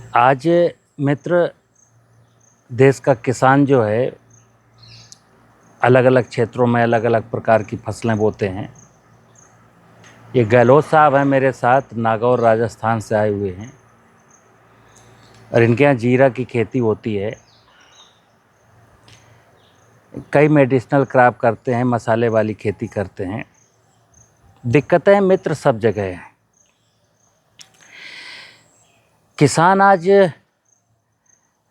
आज मित्र, देश का किसान जो है अलग अलग क्षेत्रों में अलग अलग प्रकार की फसलें बोते हैं। ये गहलोत साहब हैं मेरे साथ, नागौर राजस्थान से आए हुए हैं और इनके यहाँ जीरा की खेती होती है। कई मेडिसिनल क्रॉप करते हैं, मसाले वाली खेती करते हैं। दिक्कतें मित्र सब जगह हैं। किसान आज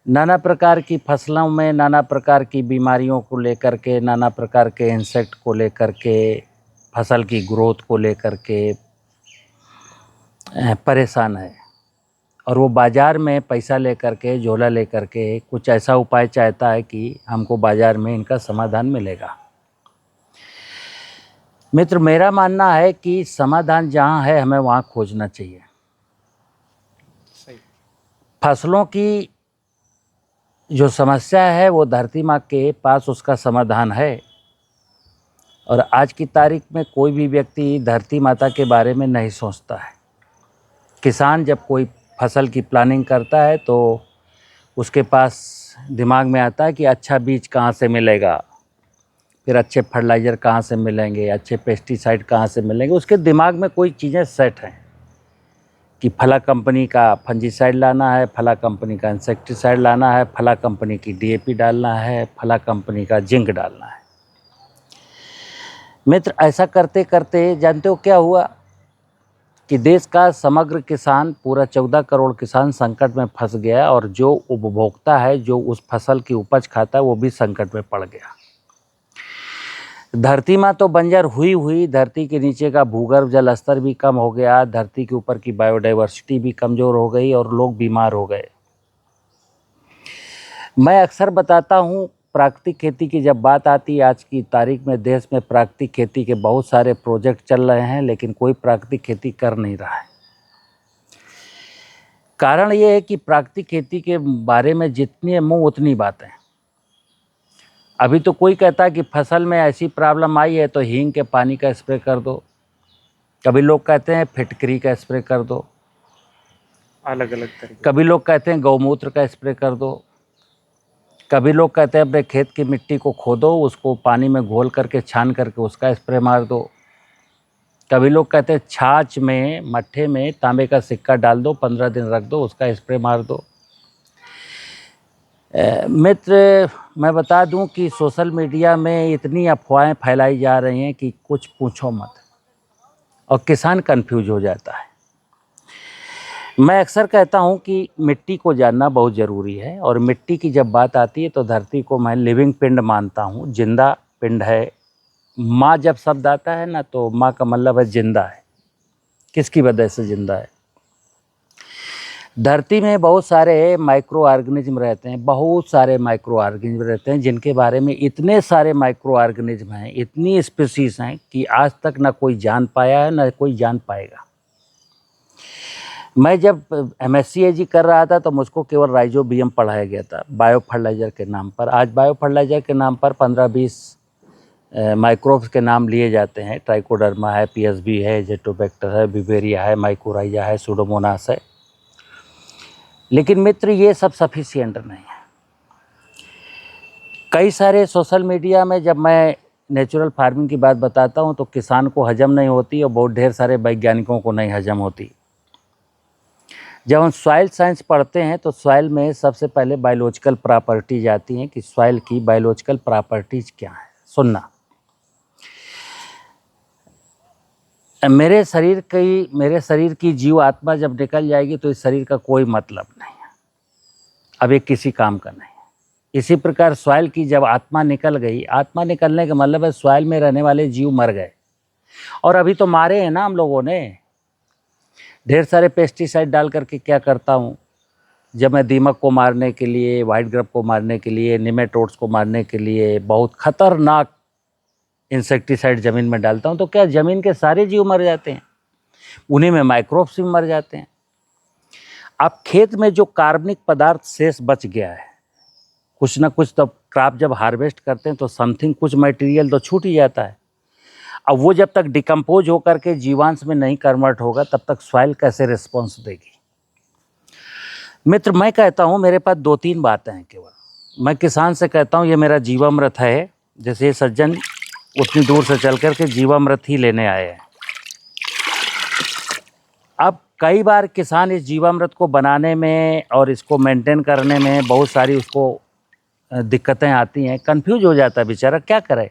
नाना प्रकार की फसलों में नाना प्रकार की बीमारियों को लेकर के, नाना प्रकार के इंसेक्ट को लेकर के, फसल की ग्रोथ को लेकर के परेशान है और वो बाज़ार में पैसा लेकर के, झोला लेकर के कुछ ऐसा उपाय चाहता है कि हमको बाज़ार में इनका समाधान मिलेगा। मित्र, मेरा मानना है कि समाधान जहाँ है हमें वहाँ खोजना चाहिए। फसलों की जो समस्या है वो धरती माँ के पास उसका समाधान है और आज की तारीख में कोई भी व्यक्ति धरती माता के बारे में नहीं सोचता है। किसान जब कोई फसल की प्लानिंग करता है तो उसके पास दिमाग में आता है कि अच्छा बीज कहाँ से मिलेगा, फिर अच्छे फर्टिलाइज़र कहाँ से मिलेंगे, अच्छे पेस्टिसाइड कहाँ से मिलेंगे। उसके दिमाग में कोई चीज़ें सेट हैं कि फला कंपनी का फंजीसाइड लाना है, फला कंपनी का इंसेक्टिसाइड लाना है, फला कंपनी की डीएपी डालना है, फला कंपनी का जिंक डालना है। मित्र, ऐसा करते करते जानते हो क्या हुआ कि देश का समग्र किसान, पूरा 14 करोड़ किसान संकट में फंस गया और जो उपभोक्ता है, जो उस फसल की उपज खाता है, वो भी संकट में पड़ गया। धरती माँ तो बंजर हुई, धरती के नीचे का भूगर्भ जल स्तर भी कम हो गया, धरती के ऊपर की बायोडाइवर्सिटी भी कमज़ोर हो गई और लोग बीमार हो गए। मैं अक्सर बताता हूँ, प्राकृतिक खेती की जब बात आती है, आज की तारीख में देश में प्राकृतिक खेती के बहुत सारे प्रोजेक्ट चल रहे हैं, लेकिन कोई प्राकृतिक खेती कर नहीं रहा है। कारण ये है कि प्राकृतिक खेती के बारे में जितनी मुँह उतनी बातें। अभी तो कोई कहता है कि फसल में ऐसी प्रॉब्लम आई है तो हींग के पानी का स्प्रे कर दो, कभी लोग कहते हैं फिटकरी का स्प्रे कर दो, अलग अलग तरीके। कभी लोग कहते हैं गौमूत्र का स्प्रे कर दो, कभी लोग कहते हैं अपने खेत की मिट्टी को खोदो, उसको पानी में घोल करके छान करके उसका स्प्रे मार दो, कभी लोग कहते हैं छाछ में, मट्ठे में तांबे का सिक्का डाल दो, 15 दिन रख दो, उसका स्प्रे मार दो। मित्र, मैं बता दूं कि सोशल मीडिया में इतनी अफवाहें फैलाई जा रही हैं कि कुछ पूछो मत और किसान कंफ्यूज हो जाता है। मैं अक्सर कहता हूं कि मिट्टी को जानना बहुत ज़रूरी है और मिट्टी की जब बात आती है तो धरती को मैं लिविंग पिंड मानता हूं, जिंदा पिंड है। माँ जब शब्द आता है ना, तो माँ का मतलब है जिंदा है। किसकी वजह से जिंदा है? धरती में बहुत सारे माइक्रो ऑर्गेनिज्म रहते हैं, बहुत सारे माइक्रो ऑर्गेनिज्म रहते हैं, जिनके बारे में इतने सारे माइक्रो ऑर्गेनिज्म हैं, इतनी स्पीसीज हैं कि आज तक ना कोई जान पाया है, ना कोई जान पाएगा। मैं जब MSc कर रहा था तो मुझको केवल राइजोबियम पढ़ाया गया था बायो फर्टिलाइज़र के नाम पर। आज बायो फर्टिलाइज़र के नाम पर 15-20 माइक्रोब्स के नाम लिए जाते हैं। ट्राइकोडर्मा है, PSB है, जेटोबैक्टर है, बिवेरिया है, माइकोराइजा है, सूडोमोनास है। लेकिन मित्र, ये सब सफिशिएंट नहीं है। कई सारे सोशल मीडिया में जब मैं नेचुरल फार्मिंग की बात बताता हूँ तो किसान को हजम नहीं होती और बहुत ढेर सारे वैज्ञानिकों को नहीं हजम होती। जब हम सॉइल साइंस पढ़ते हैं तो सॉइल में सबसे पहले बायोलॉजिकल प्रॉपर्टीज आती हैं कि सॉइल की बायोलॉजिकल प्रॉपर्टीज क्या है। सुनना, मेरे शरीर की जीव आत्मा जब निकल जाएगी तो इस शरीर का कोई मतलब नहीं है, अब ये किसी काम का नहीं है। इसी प्रकार सॉइल की जब आत्मा निकल गई, आत्मा निकलने का मतलब है सॉइल में रहने वाले जीव मर गए। और अभी तो मारे हैं ना हम लोगों ने। ढेर सारे पेस्टिसाइड डाल करके क्या करता हूँ, जब मैं दीमक को मारने के लिए, वाइट ग्रब को मारने के लिए, निमेटोड्स को मारने के लिए बहुत खतरनाक इंसेक्टिसाइड ज़मीन में डालता हूँ तो क्या ज़मीन के सारे जीव मर जाते हैं? उन्हीं में माइक्रोब्स भी मर जाते हैं। अब खेत में जो कार्बनिक पदार्थ शेष बच गया है, कुछ ना कुछ तो क्रॉप जब हार्वेस्ट करते हैं तो समथिंग, कुछ मटेरियल तो छूट ही जाता है। अब वो जब तक डिकम्पोज होकर के जीवांश में नहीं कन्वर्ट होगा तब तक सॉइल कैसे रिस्पॉन्स देगी? मित्र, मैं कहता हूँ मेरे पास 2-3 बातें हैं केवल। मैं किसान से कहता हूँ ये मेरा जीवामृत है, जैसे ये सज्जन उतनी दूर से चल कर के जीवामृत ही लेने आए हैं। अब कई बार किसान इस जीवामृत को बनाने में और इसको मेंटेन करने में बहुत सारी उसको दिक्कतें आती हैं, कंफ्यूज हो जाता है बेचारा, क्या करे।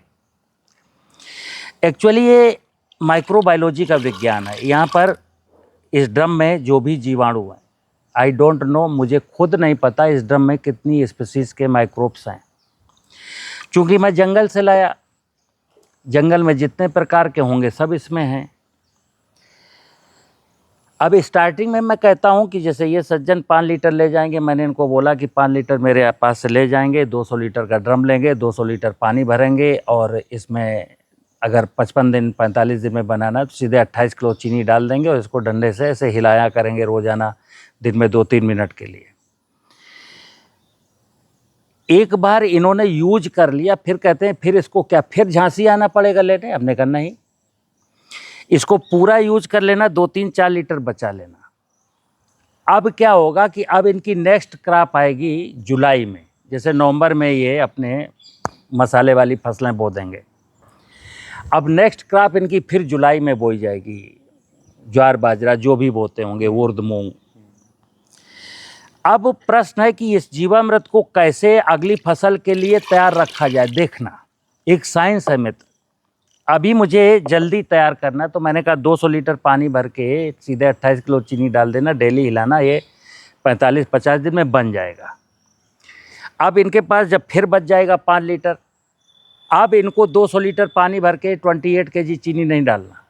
एक्चुअली ये माइक्रोबायोलॉजी का विज्ञान है। यहाँ पर इस ड्रम में जो भी जीवाणु हैं, आई डोंट नो, मुझे खुद नहीं पता इस ड्रम में कितनी स्पीसीज के माइक्रोब्स हैं। चूँकि मैं जंगल से लाया, जंगल में जितने प्रकार के होंगे सब इसमें हैं। अब स्टार्टिंग में मैं कहता हूँ कि जैसे ये सज्जन 5 लीटर ले जाएंगे, मैंने इनको बोला कि 5 लीटर मेरे पास से ले जाएंगे, 200 लीटर का ड्रम लेंगे, 200 लीटर पानी भरेंगे और इसमें अगर 55 दिन 45 दिन में बनाना है तो सीधे 28 किलो चीनी डाल देंगे और इसको डंडे से ऐसे हिलाया करेंगे रोज़ाना, दिन में 2-3 मिनट के लिए। एक बार इन्होंने यूज कर लिया, फिर कहते हैं फिर इसको क्या फिर झांसी आना पड़ेगा लेने? हमने कहा नहीं, इसको पूरा यूज कर लेना, 2-3-4 लीटर बचा लेना। अब क्या होगा कि अब इनकी नेक्स्ट क्रॉप आएगी जुलाई में, जैसे नवंबर में ये अपने मसाले वाली फसलें बो देंगे। अब नेक्स्ट क्रॉप इनकी फिर जुलाई में बोई जाएगी, ज्वार बाजरा जो भी बोते होंगे, उर्द मूंग। अब प्रश्न है कि इस जीवामृत को कैसे अगली फसल के लिए तैयार रखा जाए। देखना एक साइंस है मित्र। अभी मुझे जल्दी तैयार करना, तो मैंने कहा 200 लीटर पानी भर के सीधे 28 किलो चीनी डाल देना, डेली हिलाना, ये 45-50 दिन में बन जाएगा। अब इनके पास जब फिर बच जाएगा 5 लीटर, अब इनको 200 लीटर पानी भर के 28 kg चीनी नहीं डालना,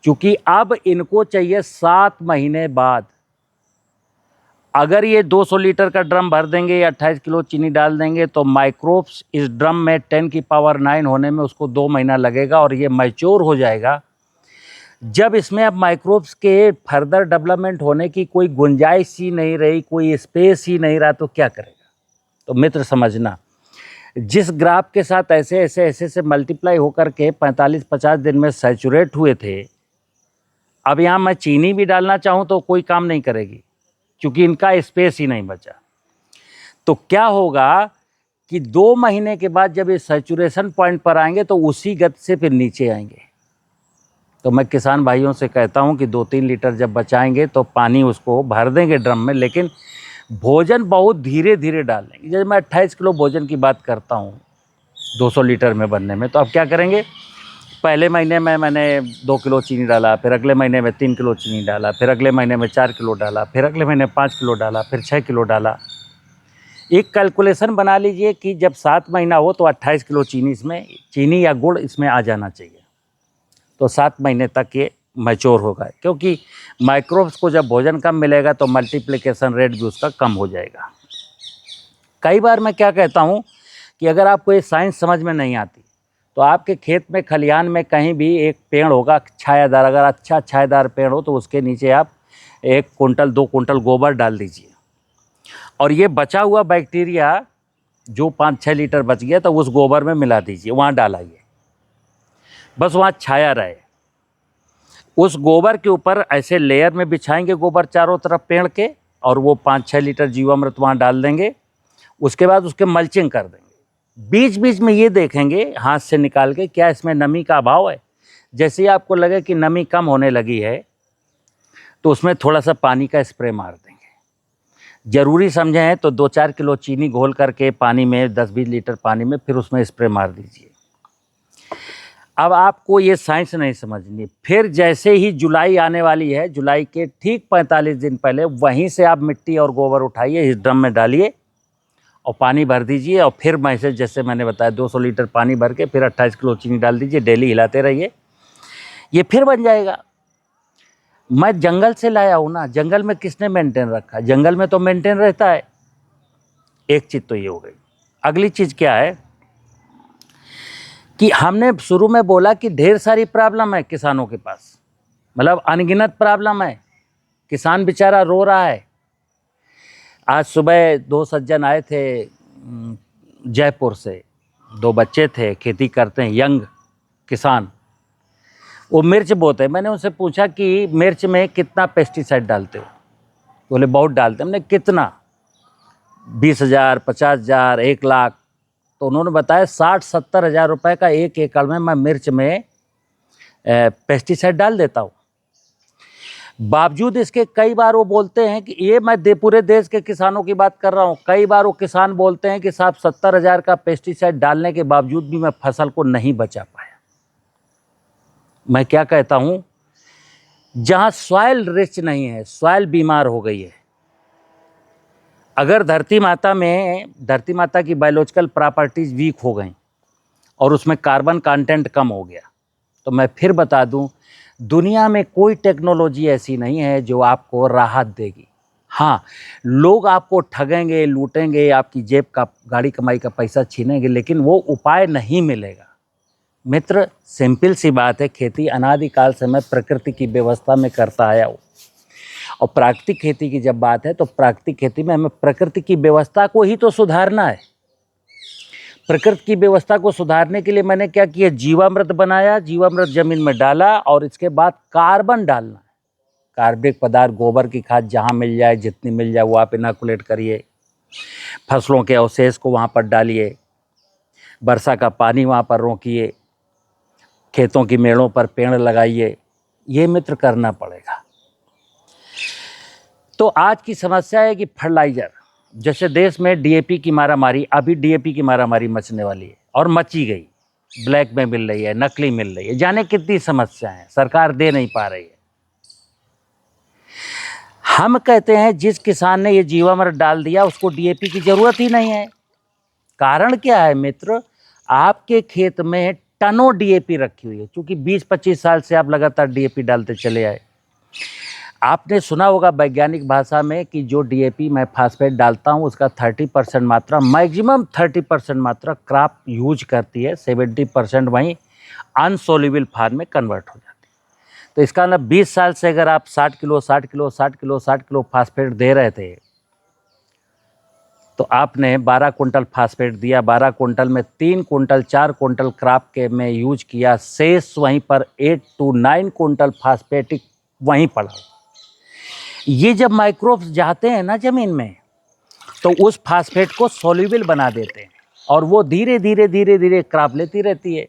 क्योंकि अब इनको चाहिए 7 महीने बाद। अगर ये 200 लीटर का ड्रम भर देंगे या 28 किलो चीनी डाल देंगे तो माइक्रोब्स इस ड्रम में 10 की पावर 9 होने में उसको 2 महीना लगेगा और ये मैच्योर हो जाएगा। जब इसमें अब माइक्रोब्स के फर्दर डेवलपमेंट होने की कोई गुंजाइश ही नहीं रही, कोई स्पेस ही नहीं रहा, तो क्या करेगा? तो मित्र समझना, जिस ग्राफ के साथ ऐसे ऐसे ऐसे से मल्टीप्लाई होकर के 45-50 दिन में सैचुरेट हुए थे, अब यहाँ मैं चीनी भी डालना चाहूँ तो कोई काम नहीं करेगी, क्योंकि इनका स्पेस ही नहीं बचा। तो क्या होगा कि 2 महीने के बाद जब ये सैचुरेशन पॉइंट पर आएंगे तो उसी गति से फिर नीचे आएंगे। तो मैं किसान भाइयों से कहता हूं कि 2-3 लीटर जब बचाएंगे तो पानी उसको भर देंगे ड्रम में, लेकिन भोजन बहुत धीरे धीरे डाल देंगे। जैसे मैं 28 किलो भोजन की बात करता हूँ 200 लीटर में बनने में, तो अब क्या करेंगे, पहले महीने में मैंने 2 किलो चीनी डाला, फिर अगले महीने में 3 किलो चीनी डाला, फिर अगले महीने में 4 किलो डाला, फिर अगले महीने 5 किलो डाला, फिर 6 किलो डाला। एक कैलकुलेशन बना लीजिए कि जब 7 महीना हो तो 28 किलो चीनी या गुड़ इसमें आ जाना चाहिए, तो 7 महीने तक ये मैच्योर होगा। क्योंकि माइक्रोब्स को जब भोजन कम मिलेगा तो मल्टीप्लिकेशन रेट भी उसका कम हो जाएगा। कई बार मैं क्या कहता हूँ कि अगर आपको ये साइंस समझ में नहीं आती तो आपके खेत में खलिहान में कहीं भी एक पेड़ होगा छायादार, अगर अच्छा छायादार पेड़ हो तो उसके नीचे आप 1 कुंटल 2 कुंटल गोबर डाल दीजिए, और ये बचा हुआ बैक्टीरिया जो 5-6 लीटर बच गया तो उस गोबर में मिला दीजिए, वहाँ डालाइए, बस वहाँ छाया रहे। उस गोबर के ऊपर ऐसे लेयर में बिछाएंगे गोबर चारों तरफ पेड़ के, और वो 5-6 लीटर जीवामृत वहाँ डाल देंगे। उसके बाद उसके मल्चिंग कर देंगे। बीच बीच में ये देखेंगे हाथ से निकाल के क्या इसमें नमी का अभाव है। जैसे ही आपको लगे कि नमी कम होने लगी है तो उसमें थोड़ा सा पानी का स्प्रे मार देंगे। ज़रूरी समझें तो 2-4 किलो चीनी घोल करके पानी में 10-20 लीटर पानी में फिर उसमें स्प्रे मार दीजिए। अब आपको ये साइंस नहीं समझनी। फिर जैसे ही जुलाई आने वाली है, जुलाई के ठीक 45 दिन पहले वहीं से आप मिट्टी और गोबर उठाइए, इस ड्रम में डालिए और पानी भर दीजिए, और फिर मैसेज जैसे मैंने बताया 200 लीटर पानी भर के फिर 28 किलो चीनी डाल दीजिए, डेली हिलाते रहिए, ये फिर बन जाएगा। मैं जंगल से लाया हूँ ना, जंगल में किसने मेंटेन रखा? जंगल में तो मेंटेन रहता है। एक चीज़ तो ये हो गई। अगली चीज़ क्या है कि हमने शुरू में बोला कि ढेर सारी प्रॉब्लम है किसानों के पास, मतलब अनगिनत प्रॉब्लम है, किसान बेचारा रो रहा है। आज सुबह 2 सज्जन आए थे जयपुर से, 2 बच्चे थे, खेती करते हैं, यंग किसान, वो मिर्च बोते हैं। मैंने उनसे पूछा कि मिर्च में कितना पेस्टिसाइड डालते हो, बोले बहुत डालते हैं। हमने कितना? 20,000, 50,000, 1,00,000। तो उन्होंने बताया 60-70 हज़ार रुपये का 1 एकड़ में मैं मिर्च में पेस्टिसाइड डाल देता हूँ। बावजूद इसके कई बार वो बोलते हैं कि ये मैं पूरे देश के किसानों की बात कर रहा हूँ, कई बार वो किसान बोलते हैं कि साहब 70 हज़ार का पेस्टिसाइड डालने के बावजूद भी मैं फसल को नहीं बचा पाया। मैं क्या कहता हूँ, जहाँ सॉइल रिच नहीं है, सॉइल बीमार हो गई है। अगर धरती माता की बायोलॉजिकल प्रॉपर्टीज़ वीक हो गई और उसमें कार्बन कंटेंट कम हो गया, तो मैं फिर बता दूं, दुनिया में कोई टेक्नोलॉजी ऐसी नहीं है जो आपको राहत देगी। हाँ, लोग आपको ठगेंगे, लूटेंगे, आपकी जेब का गाड़ी कमाई का पैसा छीनेंगे, लेकिन वो उपाय नहीं मिलेगा। मित्र, सिंपल सी बात है, खेती अनादिकाल से मैं प्रकृति की व्यवस्था में करता आया हूँ। और प्राकृतिक खेती की जब बात है तो प्राकृतिक खेती में हमें प्रकृति की व्यवस्था को ही तो सुधारना है। प्रकृति की व्यवस्था को सुधारने के लिए मैंने क्या किया, जीवामृत बनाया, जीवामृत जमीन में डाला और इसके बाद कार्बन डालना है। कार्बनिक पदार्थ, गोबर की खाद जहाँ मिल जाए, जितनी मिल जाए वो आप इनोकुलेट करिए, फसलों के अवशेष को वहाँ पर डालिए, वर्षा का पानी वहाँ पर रोकिए, खेतों की मेड़ों पर पेड़ लगाइए। ये मित्र करना पड़ेगा। तो आज की समस्या है कि फर्टिलाइज़र, जैसे देश में डीएपी की मारामारी, अभी डीएपी की मारामारी मचने वाली है और मची गई। ब्लैक में मिल रही है, नकली मिल रही है, जाने कितनी समस्या है, सरकार दे नहीं पा रही है। हम कहते हैं जिस किसान ने ये जीवामृत डाल दिया उसको डीएपी की ज़रूरत ही नहीं है। कारण क्या है मित्र, आपके खेत में टनों डीएपी रखी हुई है, क्योंकि 20-25 साल से आप लगातार डीएपी डालते चले आए। आपने सुना होगा वैज्ञानिक भाषा में कि जो डीएपी मैं फास्फेट डालता हूँ उसका 30% मात्रा, मैक्सिमम 30% मात्रा क्रॉप यूज करती है, 70% वहीं अनसोल्यूबल फॉर्म में कन्वर्ट हो जाती है। तो इसका मतलब 20 साल से अगर आप 60 किलो फास्फेट दे रहे थे तो आपने 12 कुंटल फास्फेट दिया, 12 कुंटल में 3 कुंटल 4 कुंटल क्रॉप के में यूज किया, शेष वहीं पर 8 to 9 कुंटल फास्फेटिक वहीं पड़ा। ये जब माइक्रोब्स जाते हैं ना ज़मीन में तो उस फास्फेट को सॉल्युबल बना देते हैं और वो धीरे धीरे क्रॉप लेती रहती है।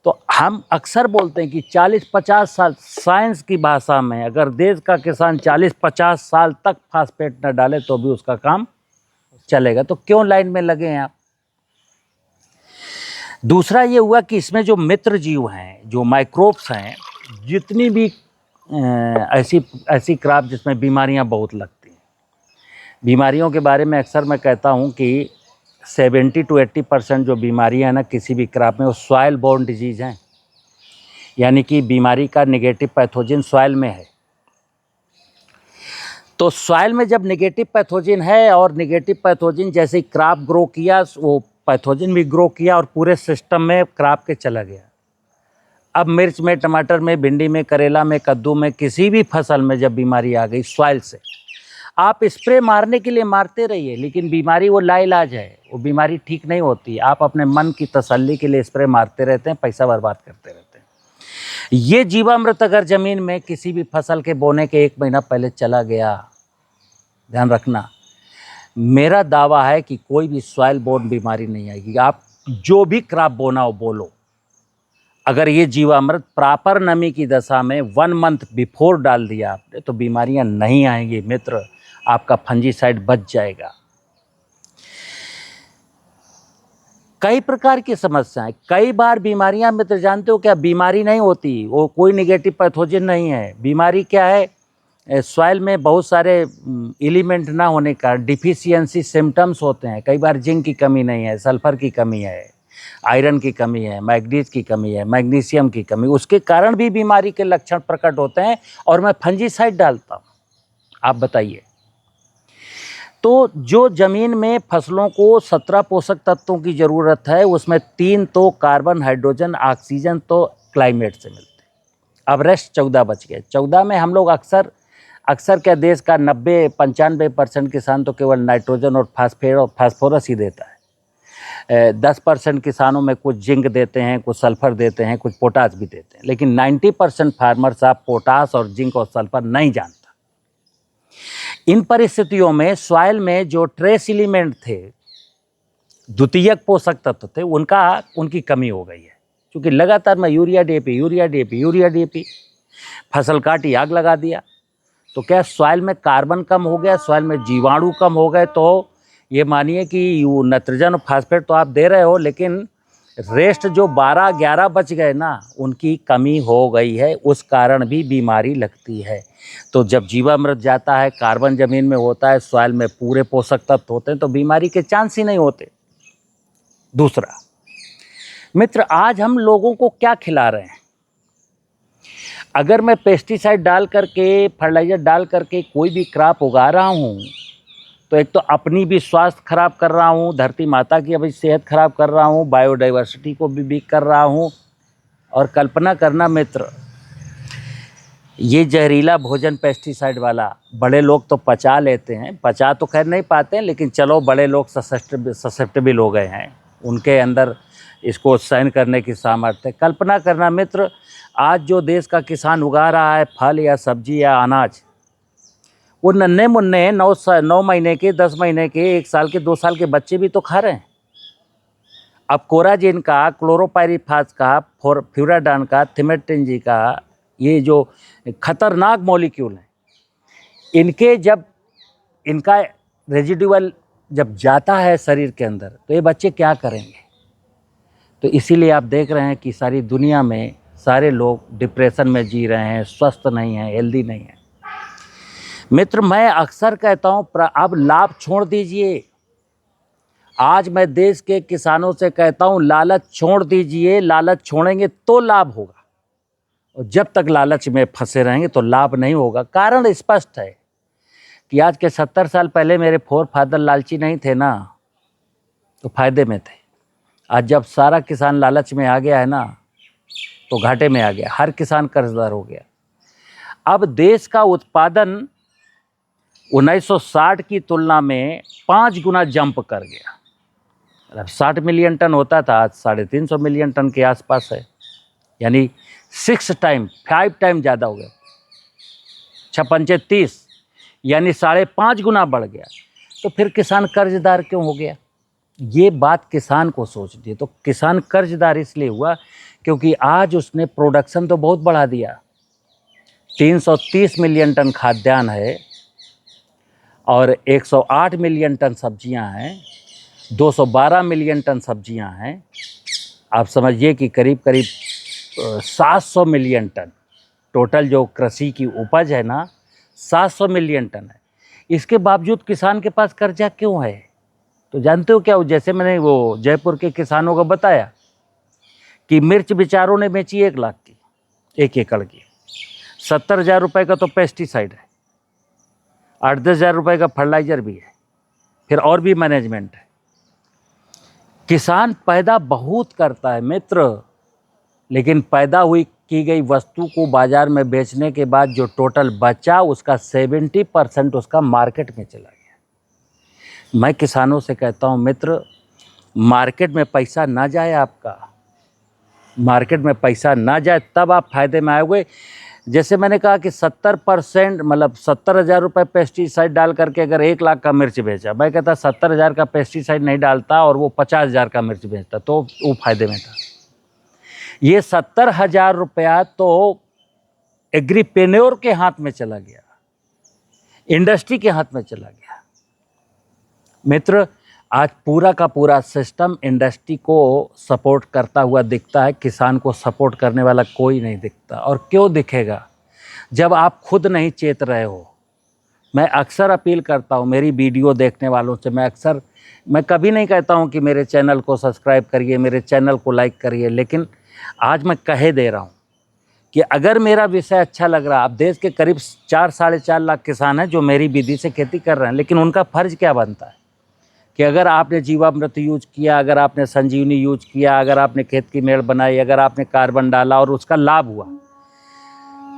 तो हम अक्सर बोलते हैं कि 40-50 साल, साइंस की भाषा में, अगर देश का किसान 40-50 साल तक फास्फेट न डाले तो भी उसका काम चलेगा। तो क्यों लाइन में लगे हैं आप? दूसरा ये हुआ कि इसमें जो मित्र जीव हैं, जो माइक्रोब्स हैं, जितनी भी ऐसी क्रॉप जिसमें बीमारियां बहुत लगती हैं, बीमारियों के बारे में अक्सर मैं कहता हूं कि 70 to 80% जो बीमारियां हैं ना किसी भी क्रॉप में, वो सॉइल बोर्न डिजीज़ हैं, यानी कि बीमारी का नेगेटिव पैथोजन सॉइल में है। तो सॉइल में जब नेगेटिव पैथोजन है और नेगेटिव पैथोजन जैसे ही क्रॉप ग्रो किया, वो पैथोजन भी ग्रो किया और पूरे सिस्टम में क्रॉप के चला गया। अब मिर्च में, टमाटर में, भिंडी में, करेला में, कद्दू में, किसी भी फसल में जब बीमारी आ गई सॉइल से, आप स्प्रे मारने के लिए मारते रहिए, लेकिन बीमारी वो लाइलाज है, वो बीमारी ठीक नहीं होती। आप अपने मन की तसल्ली के लिए स्प्रे मारते रहते हैं, पैसा बर्बाद करते रहते हैं। ये जीवामृत अगर ज़मीन में किसी भी फसल के बोने के 1 महीना पहले चला गया, ध्यान रखना, मेरा दावा है कि कोई भी सॉइल बोर्न बीमारी नहीं आएगी। आप जो भी क्रॉप बोना हो बोलो, अगर ये जीवामृत प्रॉपर नमी की दशा में 1 मंथ बिफोर डाल दिया आपने तो बीमारियां नहीं आएंगी मित्र, आपका फंजीसाइड बच जाएगा। कई प्रकार की समस्याएं, कई बार बीमारियां मित्र जानते हो क्या, बीमारी नहीं होती, वो कोई नेगेटिव पैथोजन नहीं है। बीमारी क्या है, सॉइल में बहुत सारे एलिमेंट ना होने का डिफिशियंसी सिम्टम्स होते हैं। कई बार जिंक की कमी नहीं है, सल्फर की कमी है, आयरन की कमी है, मैग्नीज की कमी है, मैग्नीशियम की कमी, उसके कारण भी बीमारी के लक्षण प्रकट होते हैं और मैं फंजीसाइड डालता हूँ। आप बताइए। तो जो ज़मीन में फसलों को 17 पोषक तत्वों की ज़रूरत है, उसमें 3 तो कार्बन, हाइड्रोजन, ऑक्सीजन तो क्लाइमेट से मिलते हैं। अब रेस्ट 14 बच गए। 14 में हम लोग अक्सर क्या, देश का 90-95% किसान तो केवल नाइट्रोजन और फास्फोरस ही देता है। 10% किसानों में कुछ जिंक देते हैं, कुछ सल्फर देते हैं, कुछ पोटास भी देते हैं, लेकिन 90% फार्मर्स आप पोटास और जिंक और सल्फर नहीं जानता। इन परिस्थितियों में सॉइल में जो ट्रेस एलिमेंट थे, द्वितीयक पोषक तत्व थे, उनकी कमी हो गई है। क्योंकि लगातार मैं यूरिया डीएपी फसल काटी आग लगा दिया, तो क्या सॉइल में कार्बन कम हो गया, सॉइल में जीवाणु कम हो गए। तो ये मानिए कि नाइट्रोजन और फास्फेट तो आप दे रहे हो, लेकिन रेस्ट जो 12-11 बच गए ना, उनकी कमी हो गई है, उस कारण भी बीमारी लगती है। तो जब जीवामृत जाता है, कार्बन जमीन में होता है, सॉइल में पूरे पोषक तत्व होते हैं, तो बीमारी के चांस ही नहीं होते। दूसरा मित्र, आज हम लोगों को क्या खिला रहे हैं? अगर मैं पेस्टिसाइड डाल करके, फर्टिलाइजर डाल करके कोई भी क्रॉप उगा रहा हूँ, तो एक तो अपनी भी स्वास्थ्य खराब कर रहा हूँ, धरती माता की अभी सेहत खराब कर रहा हूँ, बायोडाइवर्सिटी को भी वीक कर रहा हूँ। और कल्पना करना मित्र, ये जहरीला भोजन पेस्टिसाइड वाला बड़े लोग तो पचा लेते हैं, पचा तो खैर नहीं पाते हैं, लेकिन चलो बड़े लोग ससेप्टेबल हो गए हैं, उनके अंदर इसको सहन करने की सामर्थ्य है। कल्पना करना मित्र, आज जो देश का किसान उगा रहा है फल या सब्जी या अनाज, वो नन्हे मुन्ने 9 महीने के, 10 महीने के, 1 साल के, 2 साल के बच्चे भी तो खा रहे हैं। अब कोराजिन का, क्लोरोपाइरीफास का, फ्यूराडान का, थिमेटेंजी का, ये जो खतरनाक मॉलिक्यूल हैं, इनका रेजिडुअल जब जाता है शरीर के अंदर, तो ये बच्चे क्या करेंगे? तो इसीलिए आप देख रहे हैं कि सारी दुनिया में सारे लोग डिप्रेशन में जी रहे हैं, स्वस्थ नहीं हैं, हेल्दी नहीं हैं। मित्र, मैं अक्सर कहता हूँ, अब लाभ छोड़ दीजिए। आज मैं देश के किसानों से कहता हूँ, लालच छोड़ दीजिए। लालच छोड़ेंगे तो लाभ होगा, और जब तक लालच में फंसे रहेंगे तो लाभ नहीं होगा। कारण स्पष्ट है कि आज के 70 साल पहले मेरे फोरफादर लालची नहीं थे ना, तो फायदे में थे। आज जब सारा किसान लालच में आ गया है ना, तो घाटे में आ गया, हर किसान कर्जदार हो गया। अब देश का उत्पादन 1960 की तुलना में 5 गुना जंप कर गया। 60 मिलियन टन होता था, आज 350 मिलियन टन के आसपास है, यानी 5 टाइम ज़्यादा हो गया। 6 30, यानी 5.5 गुना बढ़ गया। तो फिर किसान कर्जदार क्यों हो गया? ये बात किसान को सोचती है। तो किसान कर्जदार इसलिए हुआ क्योंकि आज उसने प्रोडक्शन तो बहुत बढ़ा दिया। 330 मिलियन टन खाद्यान्न है और 108 मिलियन टन सब्जियां हैं, 212 मिलियन टन सब्जियां हैं। आप समझिए कि करीब 700 मिलियन टन टोटल जो कृषि की उपज है ना, 700 मिलियन टन है। इसके बावजूद किसान के पास कर्जा क्यों है? तो जानते हो क्या? जैसे मैंने वो जयपुर के किसानों को बताया कि मिर्च बेचारों ने बेची 1 लाख की, 1 एकड़ की। 70,000 रुपये का तो पेस्टिसाइड है, 8-10 हज़ार रुपये का फर्टिलाइजर भी है, फिर और भी मैनेजमेंट है। किसान पैदा बहुत करता है मित्र, लेकिन पैदा की गई वस्तु को बाजार में बेचने के बाद जो टोटल बचा, उसका 70% उसका मार्केट में चला गया। मैं किसानों से कहता हूं मित्र, मार्केट में पैसा ना जाए आपका, मार्केट में पैसा ना जाए तब आप फायदे में आओगे। जैसे मैंने कहा कि 70% मतलब 70,000 रुपये पेस्टिसाइड डाल करके अगर 1 लाख का मिर्च बेचा, मैं कहता 70,000 का पेस्टिसाइड नहीं डालता और वो 50,000 का मिर्च बेचता, तो वो फायदे में था। ये 70,000 रुपया तो एग्रीप्रेन्योर के हाथ में चला गया, इंडस्ट्री के हाथ में चला गया। मित्र, आज पूरा का पूरा सिस्टम इंडस्ट्री को सपोर्ट करता हुआ दिखता है, किसान को सपोर्ट करने वाला कोई नहीं दिखता। और क्यों दिखेगा जब आप खुद नहीं चेत रहे हो? मैं अक्सर अपील करता हूँ मेरी वीडियो देखने वालों से, मैं कभी नहीं कहता हूँ कि मेरे चैनल को सब्सक्राइब करिए, मेरे चैनल को लाइक करिए, लेकिन आज मैं कहे दे रहा हूँ कि अगर मेरा विषय अच्छा लग रहा, आप देश के करीब 4-4.5 लाख किसान हैं जो मेरी विधि से खेती कर रहे हैं, लेकिन उनका फ़र्ज़ क्या बनता है कि अगर आपने जीवामृत यूज किया, अगर आपने संजीवनी यूज किया, अगर आपने खेत की मेड़ बनाई, अगर आपने कार्बन डाला और उसका लाभ हुआ,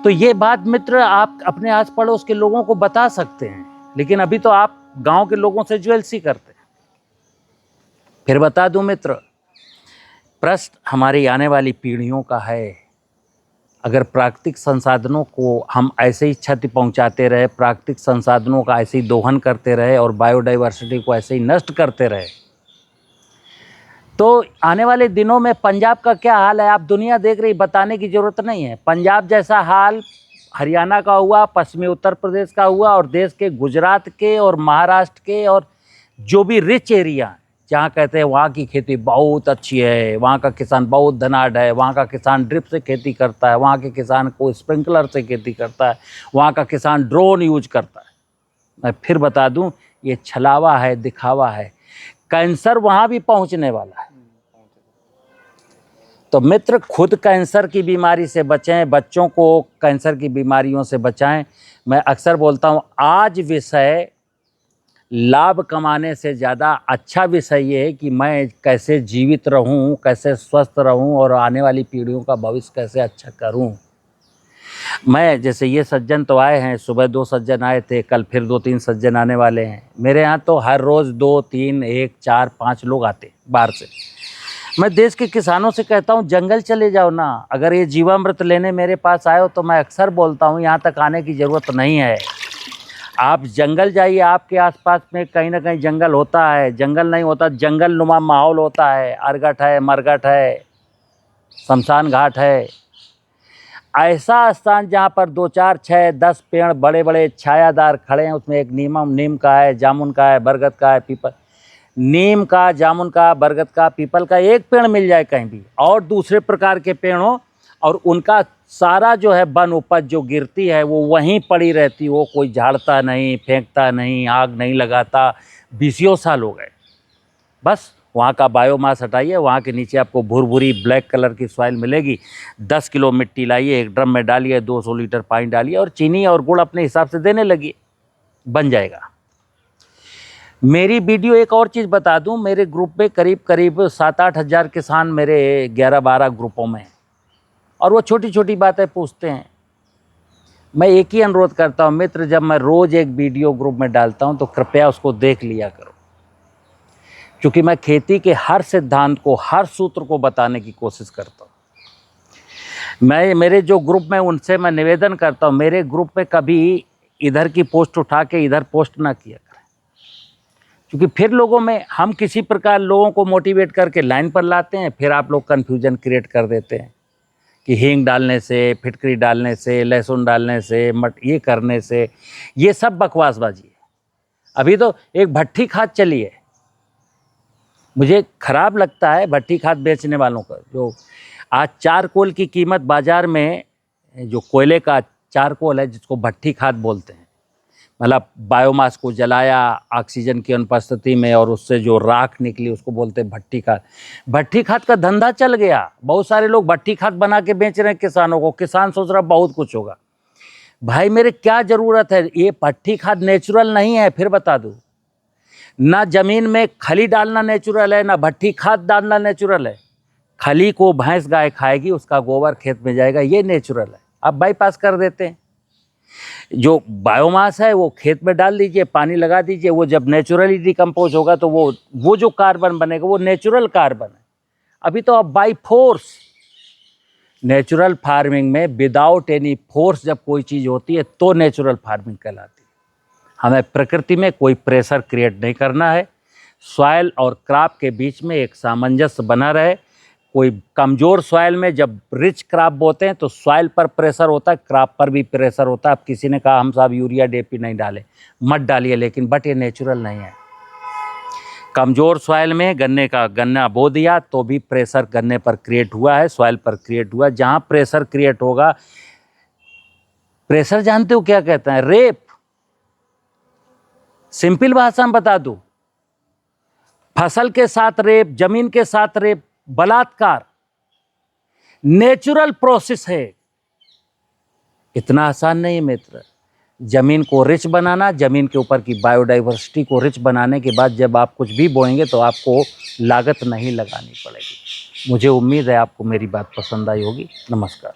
तो ये बात मित्र आप अपने आस पड़ोस के लोगों को बता सकते हैं। लेकिन अभी तो आप गांव के लोगों से ज्वेलसी करते हैं। फिर बता दूं मित्र, प्रश्न हमारी आने वाली पीढ़ियों का है। अगर प्राकृतिक संसाधनों को हम ऐसे ही क्षति पहुंचाते रहे, प्राकृतिक संसाधनों का ऐसे ही दोहन करते रहे और बायोडाइवर्सिटी को ऐसे ही नष्ट करते रहे, तो आने वाले दिनों में पंजाब का क्या हाल है आप दुनिया देख रही, बताने की ज़रूरत नहीं है। पंजाब जैसा हाल हरियाणा का हुआ, पश्चिमी उत्तर प्रदेश का हुआ और देश के गुजरात के और महाराष्ट्र के और जो भी रिच एरिया जहाँ कहते हैं वहाँ की खेती बहुत अच्छी है, वहाँ का किसान बहुत धनाढ़ है, वहाँ का किसान ड्रिप से खेती करता है, वहाँ के किसान को स्प्रिंकलर से खेती करता है, वहाँ का किसान ड्रोन यूज करता है। मैं फिर बता दूं, ये छलावा है, दिखावा है। कैंसर वहाँ भी पहुँचने वाला है। तो मित्र, खुद कैंसर की बीमारी से बचें, बच्चों को कैंसर की बीमारियों से बचाएं। मैं अक्सर बोलता हूँ, आज विषय लाभ कमाने से ज़्यादा अच्छा विषय ये है कि मैं कैसे जीवित रहूं, कैसे स्वस्थ रहूं और आने वाली पीढ़ियों का भविष्य कैसे अच्छा करूं। मैं जैसे ये सज्जन तो आए हैं, सुबह 2 सज्जन आए थे, कल फिर 2-3 सज्जन आने वाले हैं। मेरे यहाँ तो हर रोज़ 2, 3, 1, 4, 5 लोग आते बाहर से। मैं देश के किसानों से कहता हूँ जंगल चले जाओ ना। अगर ये जीवामृत लेने मेरे पास आए हो तो मैं अक्सर बोलता हूँ यहाँ तक आने की ज़रूरत नहीं है। आप जंगल जाइए, आपके आसपास में कहीं ना कहीं जंगल होता है। जंगल नहीं होता, जंगल नुमा माहौल होता है। अरगट है, मरगट है, शमशान घाट है, ऐसा स्थान जहाँ पर 2, 4, 6, 10 पेड़ बड़े बड़े छायादार खड़े हैं। उसमें एक नीम का है, जामुन का है, बरगद का है, पीपल, नीम का, जामुन का, बरगद का, पीपल का एक पेड़ मिल जाए कहीं भी और दूसरे प्रकार के पेड़ हो और उनका सारा जो है वन उपज जो गिरती है वो वहीं पड़ी रहती, वो कोई झाड़ता नहीं, फेंकता नहीं, आग नहीं लगाता। 20 साल हो गए। बस वहाँ का बायोमास हटाइए, वहाँ के नीचे आपको भुरभुरी ब्लैक कलर की सॉइल मिलेगी। 10 किलो मिट्टी लाइए, एक ड्रम में डालिए, 200 लीटर पानी डालिए और चीनी और गुड़ अपने हिसाब से देने लगिए, बन जाएगा। मेरी वीडियो एक और चीज़ बता दूं, मेरे ग्रुप में करीब 7-8 हज़ार किसान मेरे 11-12 ग्रुपों में, और वो छोटी छोटी बातें पूछते हैं। मैं एक ही अनुरोध करता हूं मित्र, जब मैं रोज़ एक वीडियो ग्रुप में डालता हूं तो कृपया उसको देख लिया करो, क्योंकि मैं खेती के हर सिद्धांत को, हर सूत्र को बताने की कोशिश करता हूं। मैं मेरे जो ग्रुप में उनसे मैं निवेदन करता हूं, मेरे ग्रुप में कभी इधर की पोस्ट उठा के इधर पोस्ट ना किया करें, क्योंकि फिर लोगों में हम किसी प्रकार लोगों को मोटिवेट करके लाइन पर लाते हैं, फिर आप लोग कन्फ्यूजन क्रिएट कर देते हैं कि हींग डालने से, फिटकरी डालने से, लहसुन डालने से, ये करने से। ये सब बकवासबाजी है। अभी तो एक भट्ठी खाद चली है, मुझे खराब लगता है भट्ठी खाद बेचने वालों का। जो आज चारकोल की कीमत बाज़ार में, जो कोयले का चारकोल है जिसको भट्ठी खाद बोलते हैं, मतलब बायोमास को जलाया ऑक्सीजन की अनुपस्थिति में और उससे जो राख निकली उसको बोलते हैं भट्ठी खाद। भट्ठी खाद का धंधा चल गया, बहुत सारे लोग भट्ठी खाद बना के बेच रहे हैं किसानों को। किसान सोच रहा बहुत कुछ होगा। भाई मेरे क्या ज़रूरत है? ये भट्ठी खाद नेचुरल नहीं है, फिर बता दूँ। ना ज़मीन में खली डालना नेचुरल है, ना भट्ठी खाद डालना नेचुरल है। खली को भैंस गाय खाएगी, उसका गोबर खेत में जाएगा, ये नेचुरल है। आप बाईपास कर देते हैं। जो बायोमास है वो खेत में डाल दीजिए, पानी लगा दीजिए, वो जब नेचुरली डिकम्पोज होगा तो वो जो कार्बन बनेगा वो नेचुरल कार्बन है। अभी तो अब बाई फोर्स, नेचुरल फार्मिंग में विदाउट एनी फोर्स जब कोई चीज़ होती है तो नेचुरल फार्मिंग कहलाती है। हमें प्रकृति में कोई प्रेशर क्रिएट नहीं करना है। सॉइल और क्रॉप के बीच में एक सामंजस्य बना रहे। कोई कमज़ोर सॉइल में जब रिच क्रॉप बोते हैं तो सॉइल पर प्रेशर होता है, क्रॉप पर भी प्रेशर होता है। अब किसी ने कहा हम साहब यूरिया DAP नहीं डालें, मत डालिए, लेकिन बट ये नेचुरल नहीं है। कमज़ोर सॉइल में गन्ना बो दिया तो भी प्रेशर गन्ने पर क्रिएट हुआ है, सॉइल पर क्रिएट हुआ। जहाँ प्रेशर क्रिएट होगा, प्रेशर जानते हो क्या कहते हैं? रेप। सिंपल भाषा में बता दूं, फसल के साथ रेप, जमीन के साथ रेप, बलात्कार नेचुरल प्रोसेस है। इतना आसान नहीं है मित्र। जमीन को रिच बनाना, जमीन के ऊपर की बायोडाइवर्सिटी को रिच बनाने के बाद जब आप कुछ भी बोएंगे तो आपको लागत नहीं लगानी पड़ेगी। मुझे उम्मीद है आपको मेरी बात पसंद आई होगी। नमस्कार।